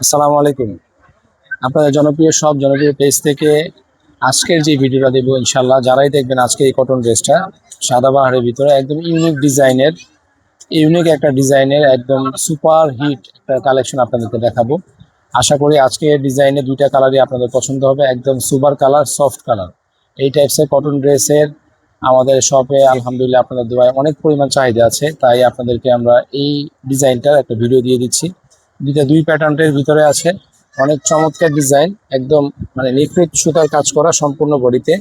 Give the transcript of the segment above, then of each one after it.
আসসালামু আলাইকুম। আপনাদের জনপ্রিয় পেজ থেকে আজকের যে ভিডিওটা দেবো ইনশাল্লাহ, যারাই দেখবেন আজকে এই কটন ড্রেসটা সাদাবাহারের ভিতরে একদম ইউনিক একটা ডিজাইনের একদম সুপার হিট একটা কালেকশন আপনাদেরকে দেখাবো। আশা করি আজকে ডিজাইনের দুইটা কালারই আপনাদের পছন্দ হবে, একদম সুপার কালার, সফট কালার। এই টাইপসের কটন ড্রেসের আমাদের শপে আলহামদুলিল্লাহ আপনাদের দোয়ায় অনেক পরিমাণ চাহিদা আছে, তাই আপনাদেরকে আমরা এই ডিজাইনটার একটা ভিডিও দিয়ে দিচ্ছি। দুই প্যাটার্নের ভিতরে আছে, অনেক চমৎকার ডিজাইন, একদম মানে নিখুঁত সুতার কাজ করা সম্পূর্ণ বডিতে।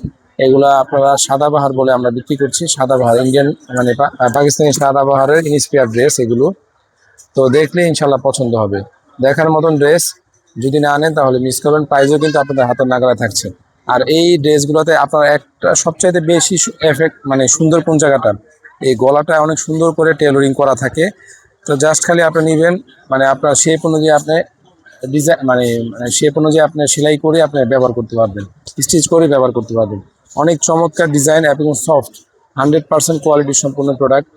এগুলা আপনারা সাদাবাহার বলে আমরা বিক্রি করছি, সাদাবাহার ইন্ডিয়ান মানে পাকিস্তানি সাদাবাহারের ইন্সপায়ার ড্রেস এগুলো। তো দেখলে ইনশাল্লাহ পছন্দ হবে। দেখার মতন ড্রেস, যদি না আনেন তাহলে মিস করবেন, প্রাইসও কিন্তু আপনাদের হাতের নাগালে থাকছে। আর এই ড্রেসগুলোতে আপনার একটা সবচাইতে বেশি এফেক্ট মানে সুন্দর কোন জায়গাটা, এই গলাটা অনেক সুন্দর করে টেলরিং করা থাকে। তো জাস্ট খালি আপনি নেবেন, মানে আপনার শেপ অনুযায়ী আপনি ডিজাইন মানে শেপ অনুযায়ী আপনি সেলাই করে আপনি ব্যবহার করতে পারবেন, স্টিচ করে ব্যবহার করতে পারবেন। অনেক চমৎকার ডিজাইন এবং সফট, 100% কোয়ালিটি সম্পূর্ণ প্রোডাক্ট,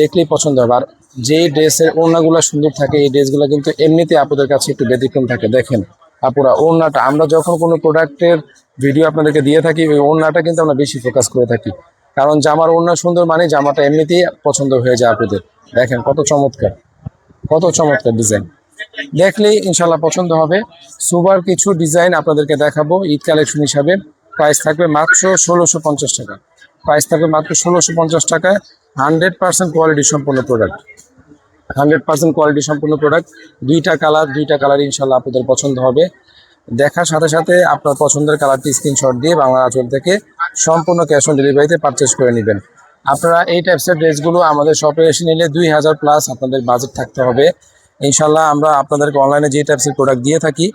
দেখলেই পছন্দ হবে। আর যে ড্রেসের ওড়নাগুলো সুন্দর থাকে, এই ড্রেসগুলো কিন্তু এমনিতে আপনাদের কাছে একটু ব্যতিক্রম থাকে। দেখেন আপুরা, ওড়নাটা আমরা যখন কোনো প্রোডাক্টের ভিডিও আপনাদেরকে দিয়ে থাকি, ওই ওড়নাটা কিন্তু আমরা বেশি ফোকাস করে থাকি, কারণ জামার ওড়না সুন্দর মানে জামাটা এমনিতেই পছন্দ হয়ে যায় আপনাদের। দেখেন কত চমৎকার, কত চমৎকার ডিজাইন, দেখলেই ইনশাল্লাহ পছন্দ হবে। সুপার কিছু ডিজাইন আপনাদেরকে দেখাবো ঈদ কালেকশন হিসাবে। প্রাইস থাকবে মাত্র 1650 টাকা। প্রাইস থাকবে মাত্র 1650 টাকায়। 100% কোয়ালিটি সম্পূর্ণ প্রোডাক্ট, 100% কোয়ালিটি সম্পূর্ণ প্রোডাক্ট। দুইটা কালার ইনশাল্লাহ আপনাদের পছন্দ হবে। দেখার সাথে সাথে আপনার পছন্দের কালারটি স্ক্রিনশট দিয়ে বাংলা আঁচল থেকে সম্পূর্ণ ক্যাশ অন ডেলিভারিতে পারচেস করে নেবেন। আপনারা এই টাইপসের ড্রেসগুলো আমাদের শপে এসে নিলে 2000+ আপনাদের বাজেট থাকতে হবে। ইনশাল্লাহ আমরা আপনাদেরকে অনলাইনে যে টাইপসের প্রোডাক্ট দিয়ে থাকি,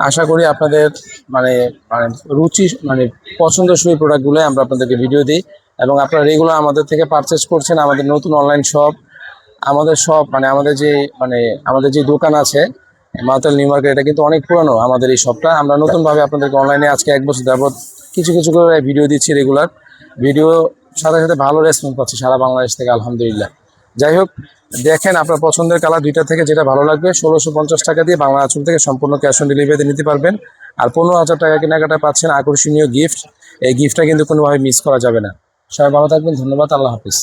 আশা করি আপনাদের মানে মানে রুচি মানে পছন্দসই প্রোডাক্টগুলো আমরা আপনাদেরকে ভিডিও দিই, এবং আপনারা রেগুলার আমাদের থেকে পারচেস করছেন। আমাদের নতুন অনলাইন শপ, আমাদের যে দোকান আছে মাতাল নিউ মার্কেট, এটা কিন্তু অনেক পুরানো আমাদের এই শপটা। আমরা নতুনভাবে আপনাদেরকে অনলাইনে আজকে 1 বছর যাবত কিছু করে ভিডিও দিচ্ছি, রেগুলার ভিডিও, সাথে সাথে ভালো রেসপন্স পাচ্ছি সারা বাংলাদেশ থেকে আলহামদুলিল্লাহ। যাই হোক, দেখেন আপনার পছন্দের কালার দুইটা থেকে যেটা ভালো লাগবে 1650 টাকা দিয়ে বাংলা আঁচল থেকে সম্পূর্ণ ক্যাশ অন ডেলিভারিতে নিতে পারবেন। আর 15,000 টাকা কেনাকাটা পাচ্ছেন আকর্ষণীয় গিফট। এই গিফটটা কিন্তু কোনোভাবে মিস করা যাবে না। সবাই ভালো থাকবেন, ধন্যবাদ, আল্লাহ হাফিজ।